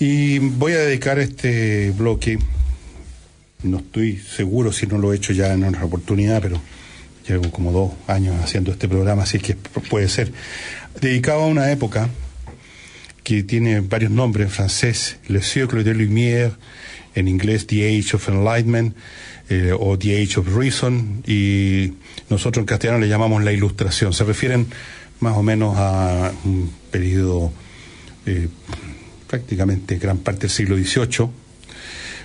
Y voy a dedicar este bloque, no estoy seguro si no lo he hecho ya en otra oportunidad, pero llevo como 2 años haciendo este programa, así que puede ser, dedicado a una época que tiene varios nombres: en francés, Le Siècle des Lumières, en inglés, The Age of Enlightenment, o The Age of Reason, y nosotros en castellano le llamamos la Ilustración. Se refieren más o menos a un periodo prácticamente gran parte del siglo XVIII,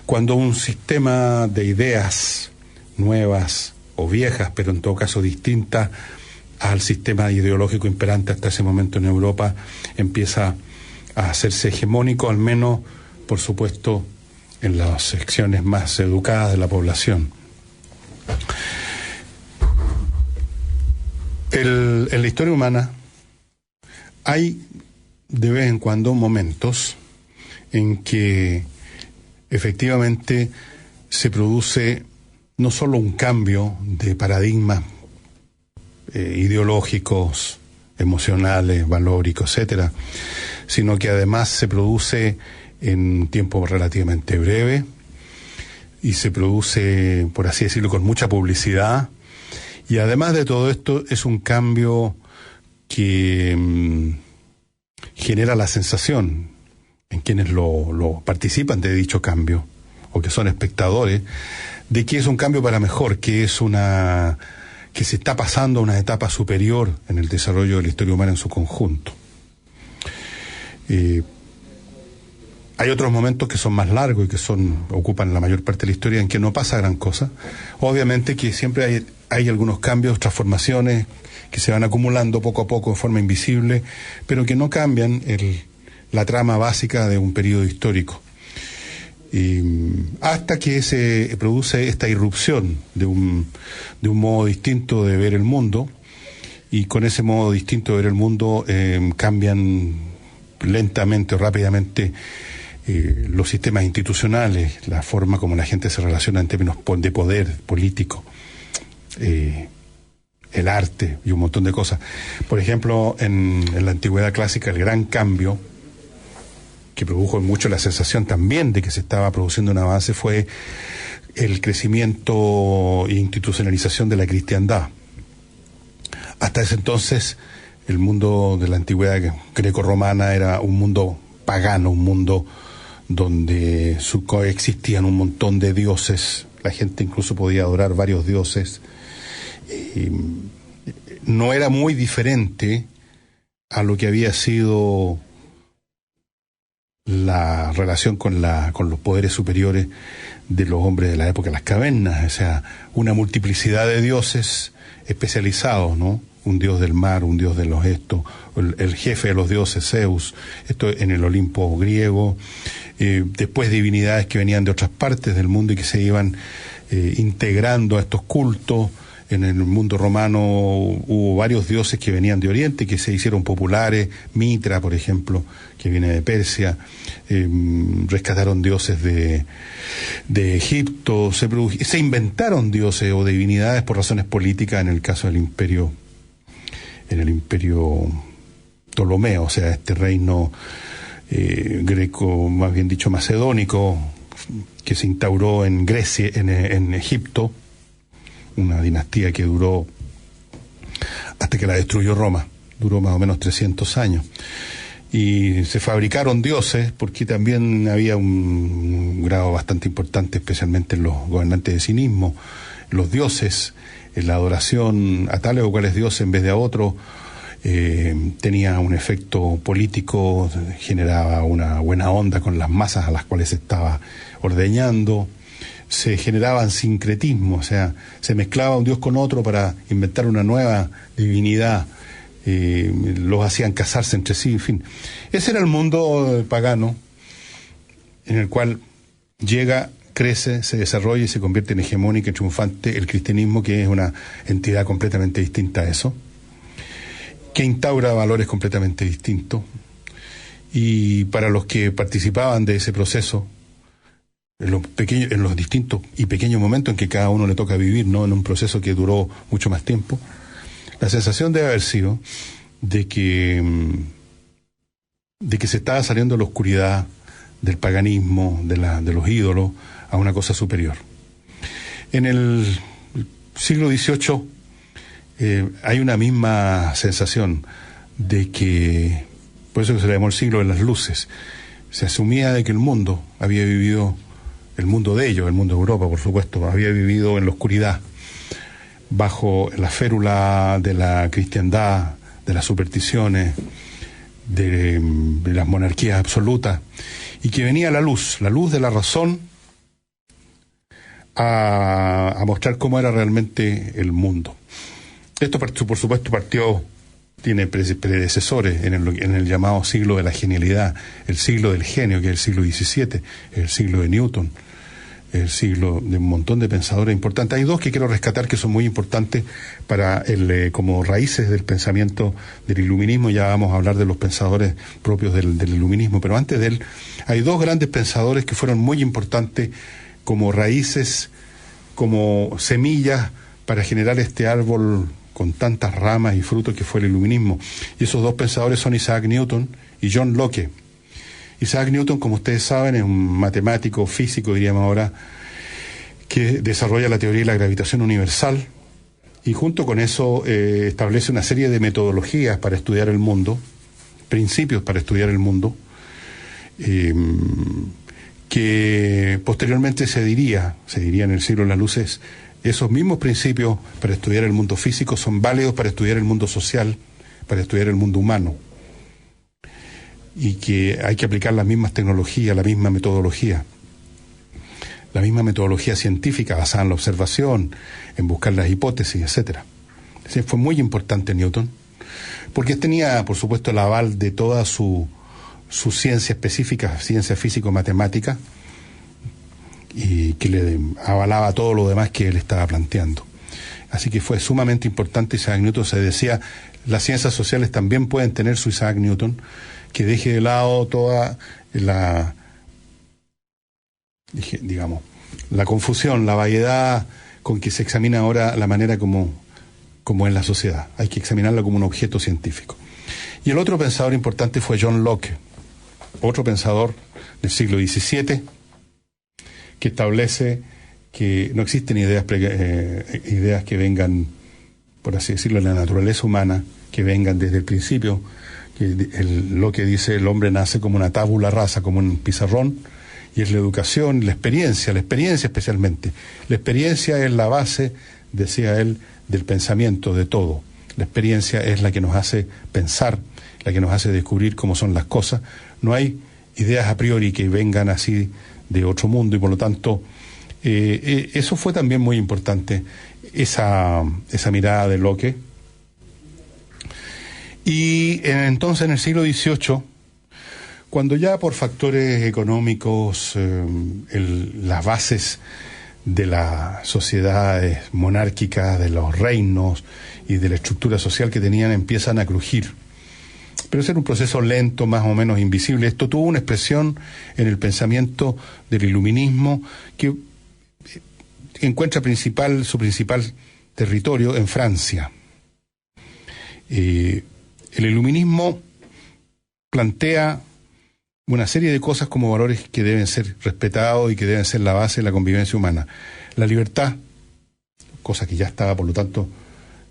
cuando un sistema de ideas nuevas o viejas, pero en todo caso distintas al sistema ideológico imperante hasta ese momento en Europa, empieza a hacerse hegemónico, al menos, por supuesto, en las secciones más educadas de la población. En la historia humana hay de vez en cuando momentos en que efectivamente se produce no solo un cambio de paradigmas ideológicos, emocionales, valóricos, etcétera, sino que además se produce en un tiempo relativamente breve y se produce, por así decirlo, con mucha publicidad. Y además de todo esto, es un cambio que genera la sensación en quienes lo participan de dicho cambio, o que son espectadores, de que es un cambio para mejor, que se está pasando a una etapa superior en el desarrollo de la historia humana en su conjunto. Hay otros momentos que son más largos y que ocupan la mayor parte de la historia, en que no pasa gran cosa. Obviamente que siempre hay algunos cambios, transformaciones que se van acumulando poco a poco de forma invisible, pero que no cambian la trama básica de un periodo histórico. Hasta que se produce esta irrupción de un modo distinto de ver el mundo, y con ese modo distinto de ver el mundo cambian lentamente o rápidamente los sistemas institucionales, la forma como la gente se relaciona en términos de poder político, el arte y un montón de cosas. Por ejemplo, en la antigüedad clásica, el gran cambio que produjo mucho la sensación también de que se estaba produciendo un avance fue el crecimiento e institucionalización de la cristiandad. Hasta ese entonces, el mundo de la antigüedad greco-romana era un mundo pagano, un mundo donde coexistían un montón de dioses. La gente incluso podía adorar varios dioses. No era muy diferente a lo que había sido la relación con los poderes superiores de los hombres de la época de las cavernas, o sea, una multiplicidad de dioses especializados, ¿no? Un dios del mar, un dios de los el jefe de los dioses, Zeus, esto en el Olimpo griego, después divinidades que venían de otras partes del mundo y que se iban integrando a estos cultos. En el mundo romano hubo varios dioses que venían de Oriente, que se hicieron populares. Mitra, por ejemplo, que viene de Persia. Rescataron dioses de Egipto. Se inventaron dioses o divinidades por razones políticas en el caso del imperio Ptolomeo, o sea, este reino greco, más bien dicho macedónico, que se instauró en Grecia, en Egipto, una dinastía que duró hasta que la destruyó Roma, duró más o menos 300 años. Y se fabricaron dioses porque también había un grado bastante importante, especialmente en los gobernantes de cinismo. Los dioses, en la adoración a tales o cuales dioses en vez de a otros, tenía un efecto político, generaba una buena onda con las masas a las cuales se estaba ordeñando. Se generaban sincretismo, o sea, se mezclaba un dios con otro para inventar una nueva divinidad, los hacían casarse entre sí, en fin. Ese era el mundo pagano en el cual llega, crece, se desarrolla y se convierte en hegemónico y triunfante el cristianismo, que es una entidad completamente distinta a eso, que instaura valores completamente distintos. Y para los que participaban de ese proceso, en los distintos y pequeños momentos en que cada uno le toca vivir, ¿no? En un proceso que duró mucho más tiempo, la sensación debe haber sido de que se estaba saliendo de la oscuridad del paganismo, de los ídolos, a una cosa superior. En el siglo XVIII hay una misma sensación de que, por eso que se le llamó el siglo de las luces, se asumía de que el mundo había vivido, el mundo de ellos, el mundo de Europa, por supuesto, había vivido en la oscuridad, bajo la férula de la cristiandad, de las supersticiones, de las monarquías absolutas, y que venía la luz de la razón, a mostrar cómo era realmente el mundo. Esto, por supuesto, tiene predecesores en el llamado siglo de la genialidad, el siglo del genio, que es el siglo XVII, el siglo de Newton, el siglo de un montón de pensadores importantes. Hay dos que quiero rescatar que son muy importantes para como raíces del pensamiento del iluminismo. Ya vamos a hablar de los pensadores propios del iluminismo, pero antes de él hay dos grandes pensadores que fueron muy importantes como raíces, como semillas para generar este árbol con tantas ramas y frutos que fue el iluminismo. Y esos dos pensadores son Isaac Newton y John Locke. Isaac Newton, como ustedes saben, es un matemático, físico, diríamos ahora, que desarrolla la teoría de la gravitación universal, y junto con eso establece una serie de metodologías para estudiar el mundo, principios para estudiar el mundo, que posteriormente se diría en el siglo de las luces, esos mismos principios para estudiar el mundo físico son válidos para estudiar el mundo social, para estudiar el mundo humano, y que hay que aplicar las mismas tecnologías, la misma metodología científica basada en la observación, en buscar las hipótesis, etcétera. Fue muy importante Newton, porque tenía, por supuesto, el aval de toda su ciencia específica, ciencia físico-matemática, y que le avalaba todo lo demás que él estaba planteando. Así que fue sumamente importante Isaac Newton. Se decía, las ciencias sociales también pueden tener su Isaac Newton, que deje de lado toda la confusión, la vaguedad con que se examina ahora la manera como es la sociedad. Hay que examinarla como un objeto científico. Y el otro pensador importante fue John Locke, otro pensador del siglo XVII, que establece que no existen ideas que vengan, por así decirlo, de la naturaleza humana, que vengan desde el principio, lo que dice el hombre nace como una tabula rasa, como un pizarrón, y es la educación, la experiencia especialmente. La experiencia es la base, decía él, del pensamiento de todo. La experiencia es la que nos hace pensar, la que nos hace descubrir cómo son las cosas. No hay ideas a priori que vengan así de otro mundo, y por lo tanto eso fue también muy importante, esa mirada de Locke. Y entonces en el siglo XVIII, cuando ya por factores económicos las bases de las sociedades monárquicas, de los reinos y de la estructura social que tenían empiezan a crujir, pero ese era un proceso lento, más o menos invisible. Esto tuvo una expresión en el pensamiento del iluminismo, que encuentra su principal territorio en Francia. El iluminismo plantea una serie de cosas como valores que deben ser respetados y que deben ser la base de la convivencia humana. La libertad, cosa que ya estaba, por lo tanto,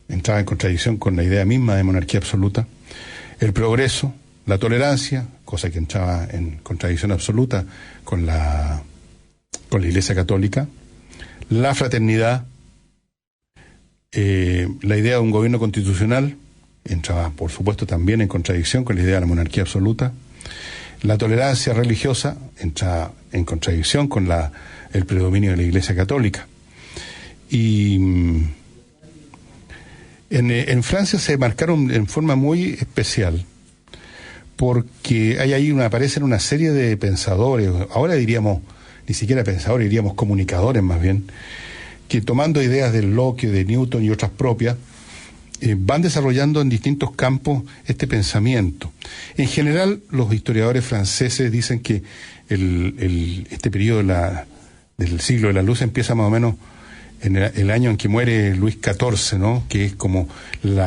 entraba en contradicción con la idea misma de monarquía absoluta. El progreso, la tolerancia, cosa que entraba en contradicción absoluta con la Iglesia Católica. La fraternidad, la idea de un gobierno constitucional, entraba, por supuesto, también en contradicción con la idea de la monarquía absoluta. La tolerancia religiosa entra en contradicción con el predominio de la Iglesia Católica. Y en Francia se marcaron en forma muy especial, porque aparecen una serie de pensadores, ahora diríamos, ni siquiera pensadores, diríamos comunicadores más bien, que tomando ideas de Locke, de Newton y otras propias, van desarrollando en distintos campos este pensamiento. En general, los historiadores franceses dicen que este periodo del siglo de la luz empieza más o menos en el año en que muere Luis XIV, ¿no? Que es como el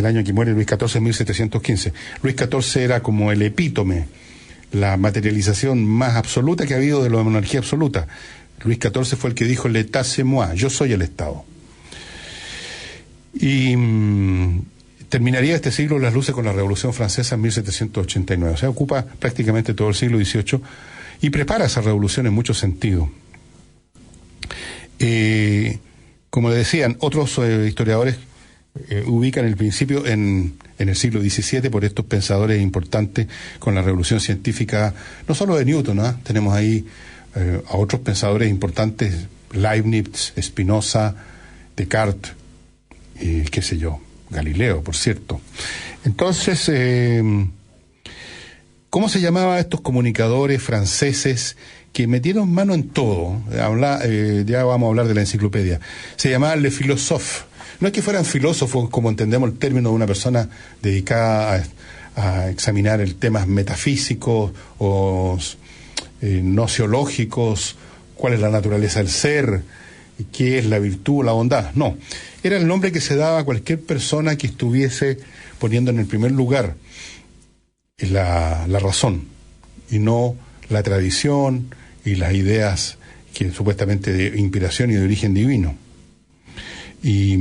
año en que muere Luis XIV es 1715. Luis XIV era como el epítome, la materialización más absoluta que ha habido de la monarquía absoluta. Luis XIV fue el que dijo l'état c'est moi, yo soy el Estado. Y terminaría este siglo las luces con la Revolución Francesa en 1789. O sea, ocupa prácticamente todo el siglo XVIII y prepara esa revolución en muchos sentidos. Como le decían, otros historiadores ubican el principio en el siglo XVII por estos pensadores importantes con la revolución científica, no solo de Newton, ¿no? Tenemos ahí a otros pensadores importantes, Leibniz, Spinoza, Descartes, qué sé yo, Galileo, por cierto. Entonces, ¿cómo se llamaban estos comunicadores franceses que metieron mano en todo? Ya vamos a hablar de la enciclopedia. Se llamaban les philosophes. No es que fueran filósofos, como entendemos el término de una persona dedicada a examinar el temas metafísicos o nociológicos, cuál es la naturaleza del ser, qué es la virtud, la bondad. No, era el nombre que se daba a cualquier persona que estuviese poniendo en el primer lugar la razón, y no la tradición y las ideas que supuestamente de inspiración y de origen divino. Y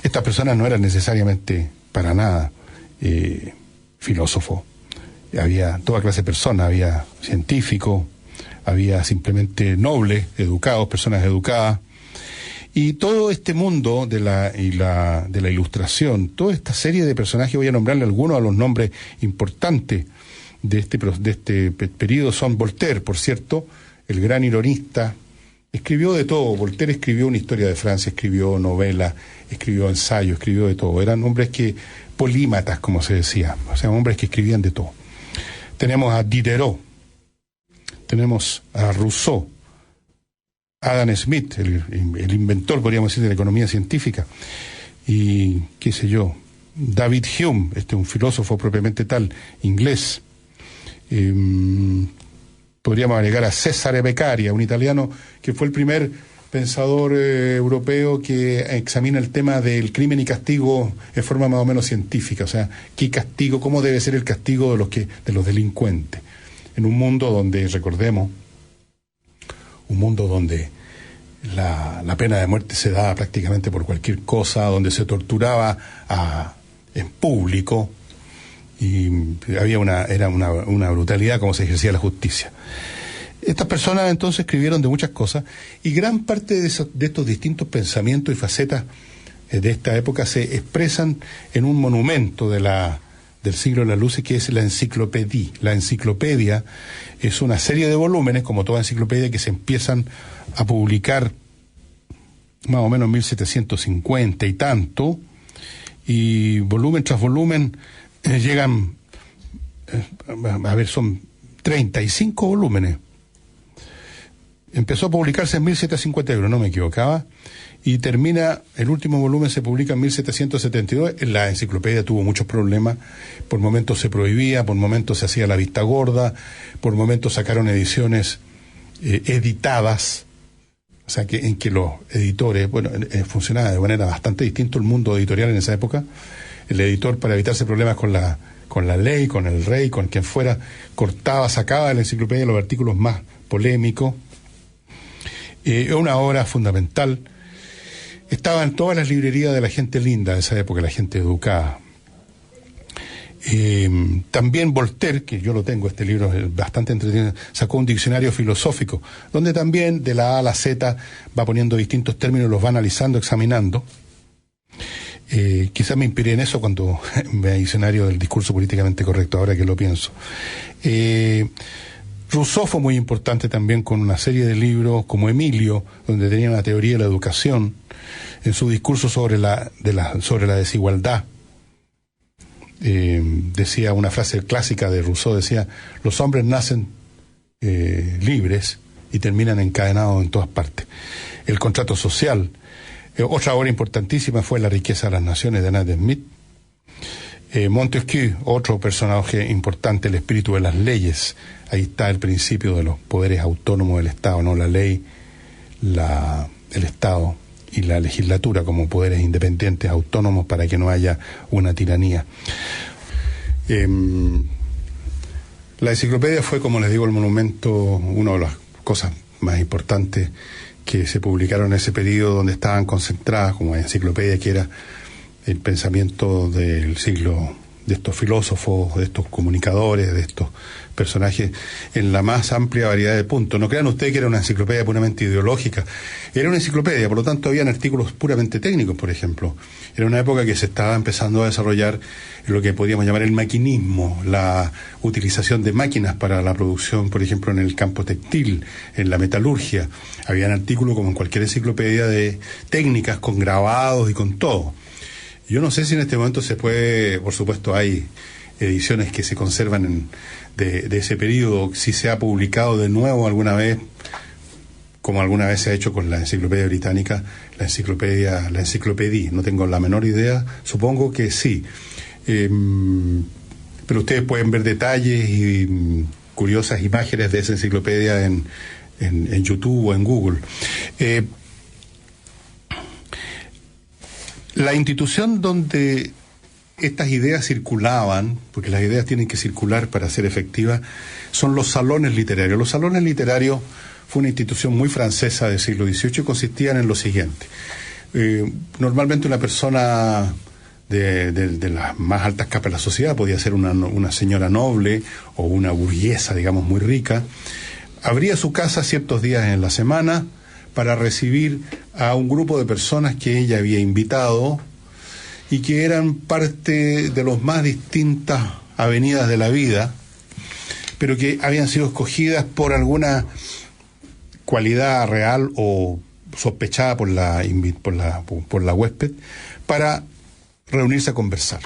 estas personas no eran necesariamente para nada filósofos. Había toda clase de personas, había científicos, había simplemente nobles, educados, personas educadas. Y todo este mundo de la ilustración, toda esta serie de personajes, voy a nombrarle algunos a los nombres importantes de este periodo, son Voltaire, por cierto, el gran ironista. Escribió de todo. Voltaire escribió una historia de Francia, escribió novela, escribió ensayo, escribió de todo. Eran hombres polímatas, como se decía, o sea, hombres que escribían de todo. Tenemos a Diderot, tenemos a Rousseau, Adam Smith, el inventor, podríamos decir, de la economía científica, y qué sé yo, David Hume, un filósofo propiamente tal, inglés. Podríamos agregar a Cesare Beccaria, un italiano que fue el primer pensador europeo que examina el tema del crimen y castigo en forma más o menos científica. O sea, qué castigo, cómo debe ser el castigo de los delincuentes. En un mundo donde, recordemos, un mundo donde la pena de muerte se daba prácticamente por cualquier cosa, donde se torturaba en público, y había era una brutalidad como se ejercía la justicia. Estas personas entonces escribieron de muchas cosas, y gran parte de estos distintos pensamientos y facetas de esta época se expresan en un monumento del siglo de las luces, que es la enciclopedia. La enciclopedia es una serie de volúmenes, como toda enciclopedia, que se empiezan a publicar más o menos en 1750 y tanto, y volumen tras volumen llegan, son 35 volúmenes. Empezó a publicarse en 1751, no me equivocaba, y termina, el último volumen se publica en 1772. La enciclopedia tuvo muchos problemas, por momentos se prohibía, por momentos se hacía la vista gorda, por momentos sacaron ediciones editadas, o sea, en que los editores, funcionaba de manera bastante distinta el mundo editorial en esa época. El editor, para evitarse problemas con la ley, con el rey, con quien fuera, sacaba de la enciclopedia los artículos más polémicos. Es una obra fundamental. Estaba en todas las librerías de la gente linda de esa época, la gente educada. También Voltaire, que yo lo tengo, este libro es bastante entretenido, sacó un diccionario filosófico, donde también de la A a la Z va poniendo distintos términos, los va analizando, examinando. Quizás me inspiré en eso cuando me diccionario del discurso políticamente correcto, ahora que lo pienso. Rousseau fue muy importante también, con una serie de libros como Emilio, donde tenía una teoría de la educación, en su discurso sobre la desigualdad. Decía una frase clásica de Rousseau, decía: los hombres nacen libres y terminan encadenados en todas partes. El contrato social. Otra obra importantísima fue La riqueza de las naciones, de Adam Smith. Montesquieu, otro personaje importante, El espíritu de las leyes. Ahí está el principio de los poderes autónomos del Estado, ¿no? La ley, el Estado y la legislatura como poderes independientes, autónomos, para que no haya una tiranía. La enciclopedia fue, como les digo, el monumento, una de las cosas más importantes que se publicaron en ese periodo, donde estaban concentradas como enciclopedia, que era el pensamiento del siglo, de estos filósofos, de estos comunicadores, de estos personajes, en la más amplia variedad de puntos. No crean ustedes que era una enciclopedia puramente ideológica. Era una enciclopedia, por lo tanto habían artículos puramente técnicos, por ejemplo. Era una época que se estaba empezando a desarrollar lo que podríamos llamar el maquinismo, la utilización de máquinas para la producción, por ejemplo, en el campo textil, en la metalurgia. Habían artículos, como en cualquier enciclopedia, de técnicas con grabados y con todo. Yo no sé si en este momento se puede, por supuesto hay ediciones que se conservan de ese periodo, si se ha publicado de nuevo alguna vez, como alguna vez se ha hecho con la enciclopedia británica, la enciclopedia, no tengo la menor idea, supongo que sí. Pero ustedes pueden ver detalles y curiosas imágenes de esa enciclopedia en YouTube o en Google. La institución donde estas ideas circulaban, porque las ideas tienen que circular para ser efectivas, son los salones literarios. Los salones literarios fue una institución muy francesa del siglo XVIII y consistían en lo siguiente. Normalmente una persona de las más altas capas de la sociedad, podía ser una señora noble o una burguesa, digamos, muy rica, abría su casa ciertos días en la semana para recibir a un grupo de personas que ella había invitado y que eran parte de las más distintas avenidas de la vida, pero que habían sido escogidas por alguna cualidad real o sospechada por la huésped para reunirse a conversar.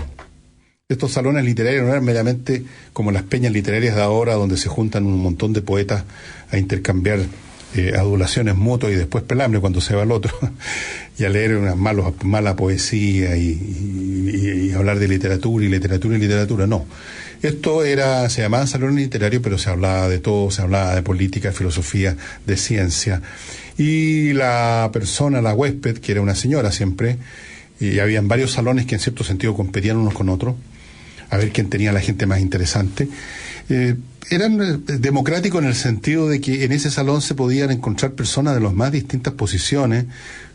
Estos salones literarios no eran meramente como las peñas literarias de ahora, donde se juntan un montón de poetas a intercambiar adulaciones mutuas y después pelambre cuando se va el otro y a leer una mala poesía y hablar de literatura. No, esto se llamaban salones literarios, pero se hablaba de todo, se hablaba de política, filosofía, de ciencia, y la persona, la huésped, que era una señora siempre, y habían varios salones que en cierto sentido competían unos con otros a ver quién tenía la gente más interesante. Eran democráticos en el sentido de que en ese salón se podían encontrar personas de las más distintas posiciones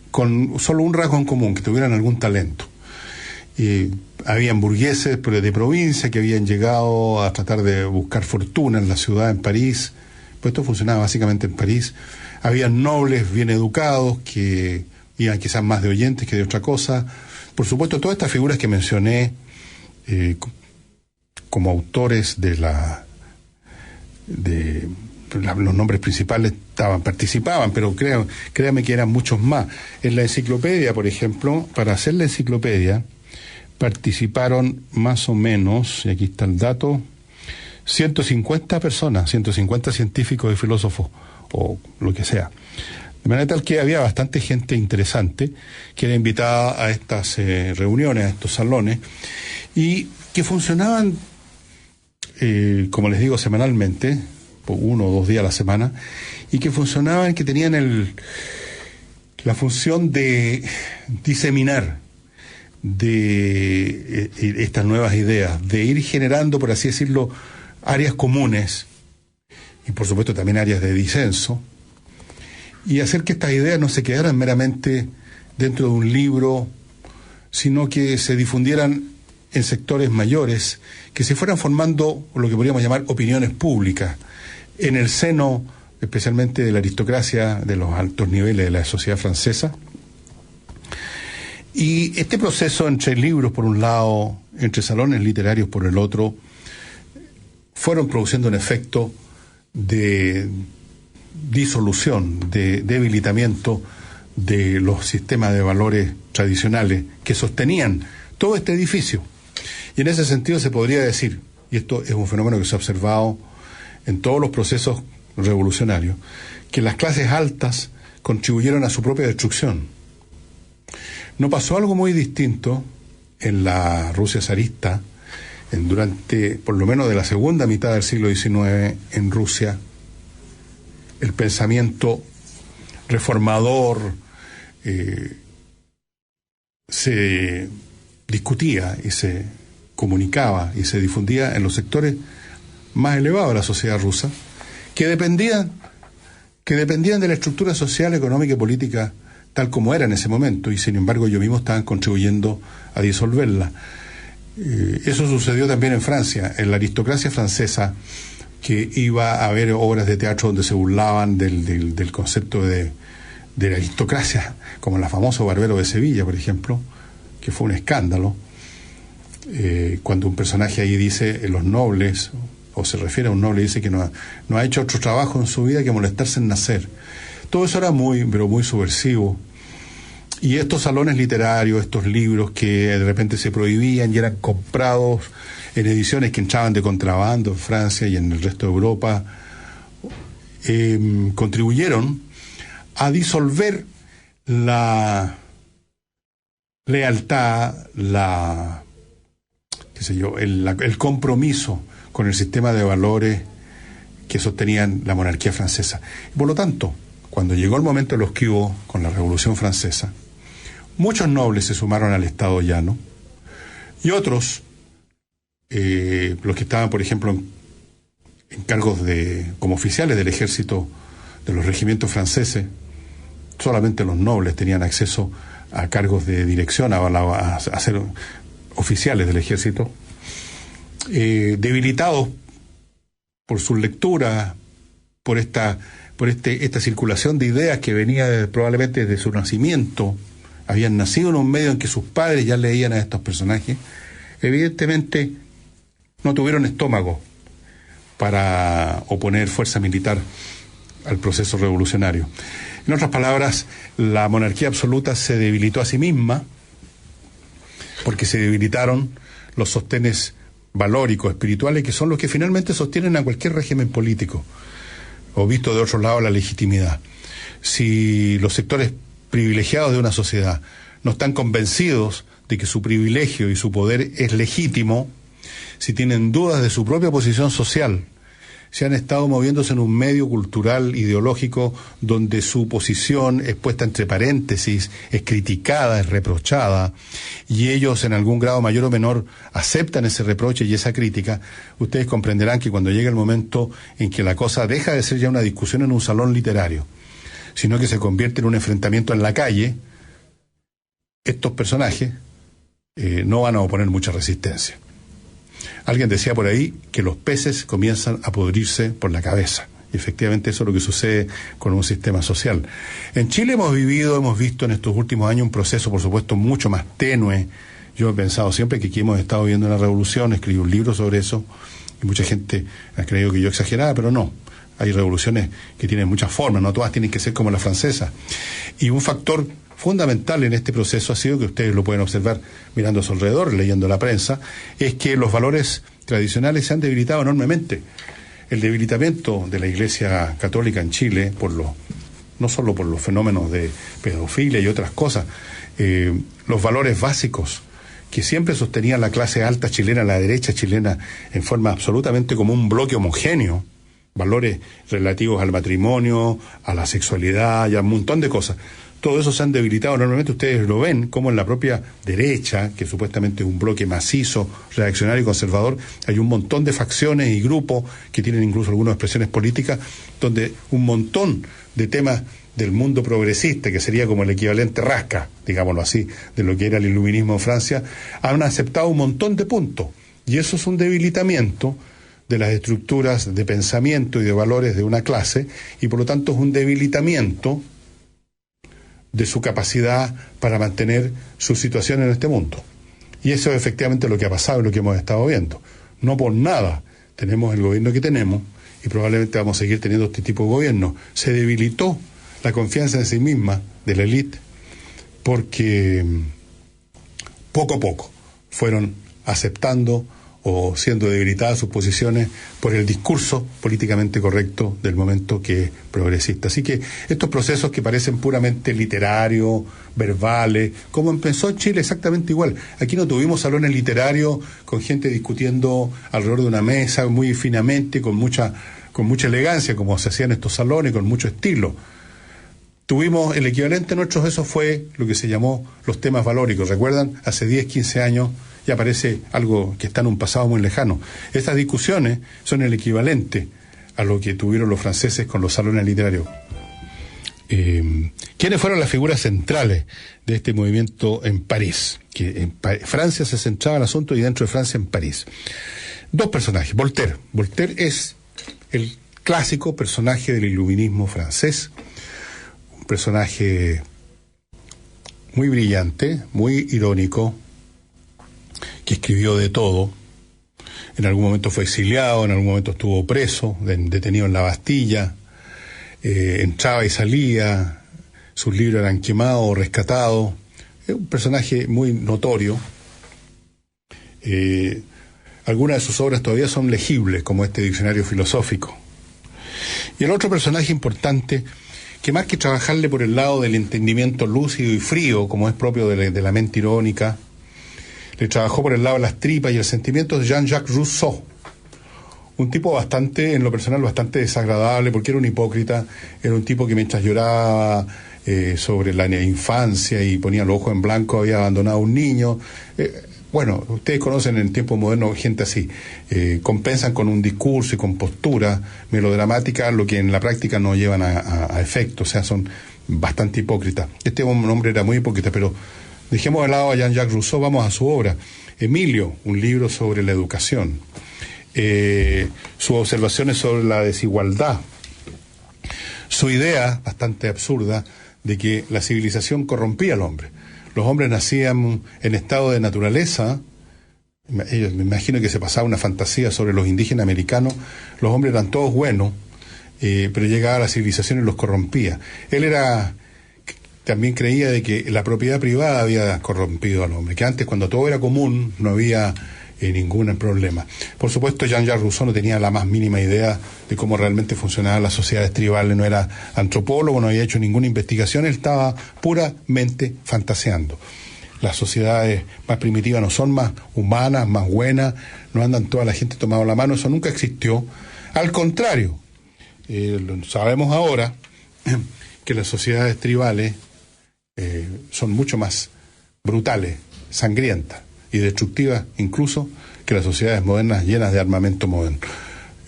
con solo un rasgo en común, que tuvieran algún talento. Habían burgueses de provincia que habían llegado a tratar de buscar fortuna en la ciudad, en París, pues esto funcionaba básicamente en París. Habían nobles bien educados que iban quizás más de oyentes que de otra cosa. Por supuesto, todas estas figuras que mencioné como autores los nombres principales participaban, pero créame que eran muchos más. En la enciclopedia, por ejemplo, para hacer la enciclopedia participaron más o menos, y aquí está el dato, 150 personas, 150 científicos y filósofos, o lo que sea. De manera tal que había bastante gente interesante que era invitada a estas reuniones, a estos salones, y que funcionaban, como les digo, semanalmente, por 1 o 2 días a la semana, y que funcionaban, que tenían la función de diseminar de estas nuevas ideas, de ir generando, por así decirlo, áreas comunes, y por supuesto también áreas de disenso, y hacer que estas ideas no se quedaran meramente dentro de un libro, sino que se difundieran en sectores mayores, que se fueran formando lo que podríamos llamar opiniones públicas, en el seno especialmente de la aristocracia, de los altos niveles de la sociedad francesa. Y este proceso entre libros por un lado, entre salones literarios por el otro, fueron produciendo un efecto de disolución, de debilitamiento de los sistemas de valores tradicionales que sostenían todo este edificio. Y en ese sentido se podría decir, y esto es un fenómeno que se ha observado en todos los procesos revolucionarios, que las clases altas contribuyeron a su propia destrucción. No pasó algo muy distinto en la Rusia zarista, durante por lo menos de la segunda mitad del siglo XIX en Rusia. El pensamiento reformador se discutía y se comunicaba y se difundía en los sectores más elevados de la sociedad rusa, que dependían de la estructura social, económica y política tal como era en ese momento, y sin embargo ellos mismos estaban contribuyendo a disolverla. Eso sucedió también en Francia, en la aristocracia francesa, que iba a haber obras de teatro donde se burlaban del concepto de la aristocracia, como la famosa Barbero de Sevilla, por ejemplo, que fue un escándalo, cuando un personaje ahí dice los nobles, o se refiere a un noble, dice que no ha hecho otro trabajo en su vida que molestarse en nacer. Todo eso era pero muy subversivo. Y estos salones literarios, estos libros que de repente se prohibían y eran comprados en ediciones que entraban de contrabando en Francia y en el resto de Europa, contribuyeron a disolver la lealtad, el compromiso con el sistema de valores que sostenían la monarquía francesa. Por lo tanto, cuando llegó el momento de los que hubo con la Revolución Francesa, muchos nobles se sumaron al Estado llano y otros, los que estaban, por ejemplo, en cargos como oficiales del ejército de los regimientos franceses, solamente los nobles tenían acceso a cargos de dirección, a ser oficiales del ejército, debilitados por sus lecturas, por esta circulación de ideas que venía probablemente desde su nacimiento, habían nacido en un medio en que sus padres ya leían a estos personajes, evidentemente no tuvieron estómago para oponer fuerza militar al proceso revolucionario. En otras palabras, la monarquía absoluta se debilitó a sí misma porque se debilitaron los sostenes valóricos, espirituales, que son los que finalmente sostienen a cualquier régimen político, o visto de otro lado, la legitimidad. Si los sectores privilegiados de una sociedad no están convencidos de que su privilegio y su poder es legítimo, si tienen dudas de su propia posición social, si han estado moviéndose en un medio cultural, ideológico, donde su posición es puesta entre paréntesis, es criticada, es reprochada, y ellos en algún grado mayor o menor aceptan ese reproche y esa crítica, ustedes comprenderán que cuando llega el momento en que la cosa deja de ser ya una discusión en un salón literario, sino que se convierte en un enfrentamiento en la calle, estos personajes no van a oponer mucha resistencia. Alguien decía por ahí que los peces comienzan a pudrirse por la cabeza. Y efectivamente eso es lo que sucede con un sistema social. En Chile hemos visto en estos últimos años un proceso, por supuesto, mucho más tenue. Yo he pensado siempre que aquí hemos estado viviendo una revolución, escribí un libro sobre eso, y mucha gente ha creído que yo exageraba, pero no. Hay revoluciones que tienen muchas formas, no todas tienen que ser como la francesa. Y un factor fundamental en este proceso ha sido, que ustedes lo pueden observar mirando a su alrededor, leyendo la prensa, es que los valores tradicionales se han debilitado enormemente. El debilitamiento de la Iglesia Católica en Chile, no solo por los fenómenos de pedofilia y otras cosas, los valores básicos que siempre sostenía la clase alta chilena, la derecha chilena, en forma absolutamente como un bloque homogéneo, valores relativos al matrimonio, a la sexualidad y a un montón de cosas. Todo eso se han debilitado enormemente. Ustedes lo ven como en la propia derecha, que supuestamente es un bloque macizo, reaccionario y conservador, hay un montón de facciones y grupos que tienen incluso algunas expresiones políticas, donde un montón de temas del mundo progresista, que sería como el equivalente rasca, digámoslo así, de lo que era el iluminismo en Francia, han aceptado un montón de puntos. Y eso es un debilitamiento de las estructuras de pensamiento y de valores de una clase, y por lo tanto es un debilitamiento de su capacidad para mantener su situación en este mundo. Y eso es efectivamente lo que ha pasado y lo que hemos estado viendo. No por nada tenemos el gobierno que tenemos, y probablemente vamos a seguir teniendo este tipo de gobierno. Se debilitó la confianza en sí misma de la élite porque poco a poco fueron aceptando o siendo debilitadas sus posiciones por el discurso políticamente correcto del momento, que es progresista. Así que estos procesos que parecen puramente literarios, verbales, como empezó en Chile exactamente igual. Aquí no tuvimos salones literarios con gente discutiendo alrededor de una mesa muy finamente, con mucha elegancia, como se hacían estos salones, con mucho estilo. Tuvimos el equivalente nuestro, eso fue lo que se llamó los temas valóricos. ¿Recuerdan? Hace 10, 15 años ya parece algo que está en un pasado muy lejano. Estas discusiones son el equivalente a lo que tuvieron los franceses con los salones literarios. ¿Quiénes fueron las figuras centrales de este movimiento en París? Que en Francia se centraba el asunto y dentro de Francia en París. Dos personajes. Voltaire. Voltaire es el clásico personaje del iluminismo francés, un personaje muy brillante, muy irónico, que escribió de todo. En algún momento fue exiliado, en algún momento estuvo preso, detenido en la Bastilla, entraba y salía, sus libros eran quemados o rescatados. Es un personaje muy notorio. Algunas de sus obras todavía son legibles, como este diccionario filosófico. Y el otro personaje importante, que más que trabajarle por el lado del entendimiento lúcido y frío, como es propio de la mente irónica, le trabajó por el lado de las tripas y el sentimiento de Jean-Jacques Rousseau, un tipo bastante, en lo personal, bastante desagradable, porque era un hipócrita, era un tipo que mientras lloraba sobre la infancia y ponía los ojos en blanco, había abandonado a un niño. Bueno, ustedes conocen en el tiempo moderno gente así, compensan con un discurso y con postura melodramática lo que en la práctica no llevan a efecto, o sea, son bastante hipócritas. Este hombre era muy hipócrita, pero dejemos de lado a Jean-Jacques Rousseau, vamos a su obra. Emilio, un libro sobre la educación, sus observaciones sobre la desigualdad, su idea, bastante absurda, de que la civilización corrompía al hombre. Los hombres nacían en estado de naturaleza. Me imagino que se pasaba una fantasía sobre los indígenas americanos. Los hombres eran todos buenos, pero llegaba la civilización y los corrompía. Él también creía de que la propiedad privada había corrompido al hombre, que antes, cuando todo era común, no había ningún problema. Por supuesto, Jean-Jacques Rousseau no tenía la más mínima idea de cómo realmente funcionaban las sociedades tribales, no era antropólogo, no había hecho ninguna investigación, él estaba puramente fantaseando. Las sociedades más primitivas no son más humanas, más buenas, no andan toda la gente tomando la mano, eso nunca existió. Al contrario, sabemos ahora que las sociedades tribales son mucho más brutales, sangrientas y destructivas incluso que las sociedades modernas llenas de armamento moderno.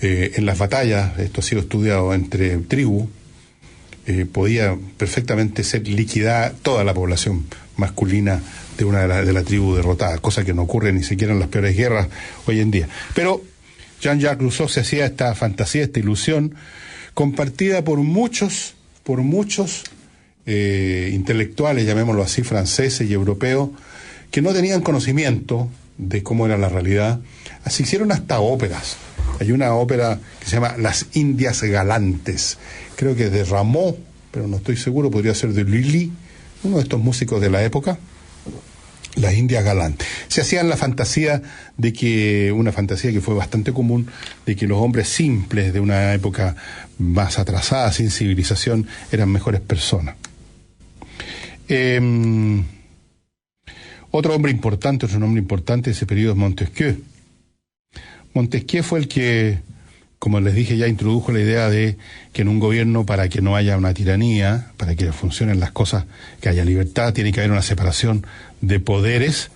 En las batallas, esto ha sido estudiado entre tribus, podía perfectamente ser liquidada toda la población masculina de la tribu derrotada, cosa que no ocurre ni siquiera en las peores guerras hoy en día. Pero Jean-Jacques Rousseau se hacía esta fantasía, esta ilusión, compartida por muchos intelectuales, llamémoslo así, franceses y europeos, que no tenían conocimiento de cómo era la realidad. Así hicieron hasta óperas. Hay una ópera que se llama Las Indias Galantes, creo que es de Rameau, pero no estoy seguro, podría ser de Lully, uno de estos músicos de la época. Las Indias Galantes. Se hacían la fantasía de que, una fantasía que fue bastante común, de que los hombres simples de una época más atrasada, sin civilización, eran mejores personas. Otro nombre importante de ese periodo es Montesquieu. Montesquieu fue el que, como les dije, ya introdujo la idea de que en un gobierno, para que no haya una tiranía, para que funcionen las cosas, que haya libertad, tiene que haber una separación de poderes.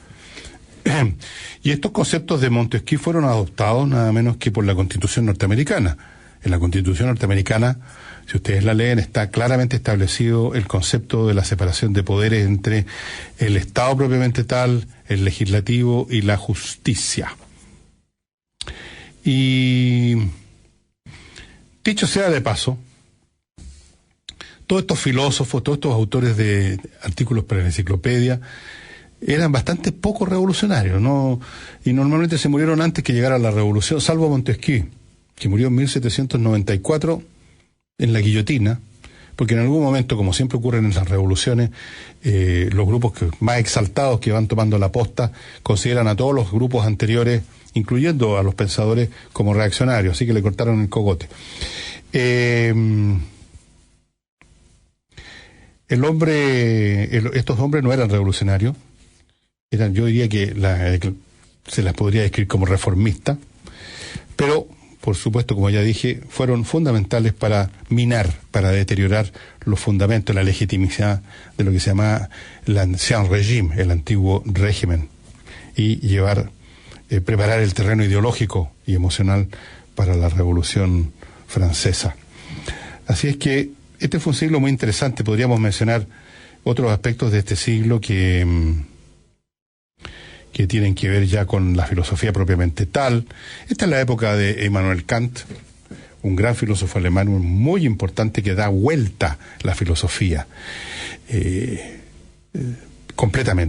Y estos conceptos de Montesquieu fueron adoptados nada menos que por la Constitución norteamericana. En la Constitución norteamericana, si ustedes la leen, está claramente establecido el concepto de la separación de poderes entre el Estado propiamente tal, el legislativo y la justicia. Y dicho sea de paso, todos estos filósofos, todos estos autores de artículos para la enciclopedia, eran bastante poco revolucionarios, ¿no? Y normalmente se murieron antes que llegara la revolución, salvo Montesquieu, que murió en 1794 en la guillotina, porque en algún momento, como siempre ocurre en las revoluciones, los grupos más exaltados que van tomando la posta consideran a todos los grupos anteriores, incluyendo a los pensadores, como reaccionarios, así que le cortaron el cogote. Estos hombres no eran revolucionarios, yo diría que se las podría describir como reformistas, pero por supuesto, como ya dije, fueron fundamentales para minar, para deteriorar los fundamentos, la legitimidad de lo que se llama l'Ancien Régime, el antiguo régimen. y preparar el terreno ideológico y emocional para la Revolución Francesa. Así es que este fue un siglo muy interesante. Podríamos mencionar otros aspectos de este siglo que tienen que ver ya con la filosofía propiamente tal. Esta es la época de Immanuel Kant, un gran filósofo alemán muy importante que da vuelta la filosofía completamente.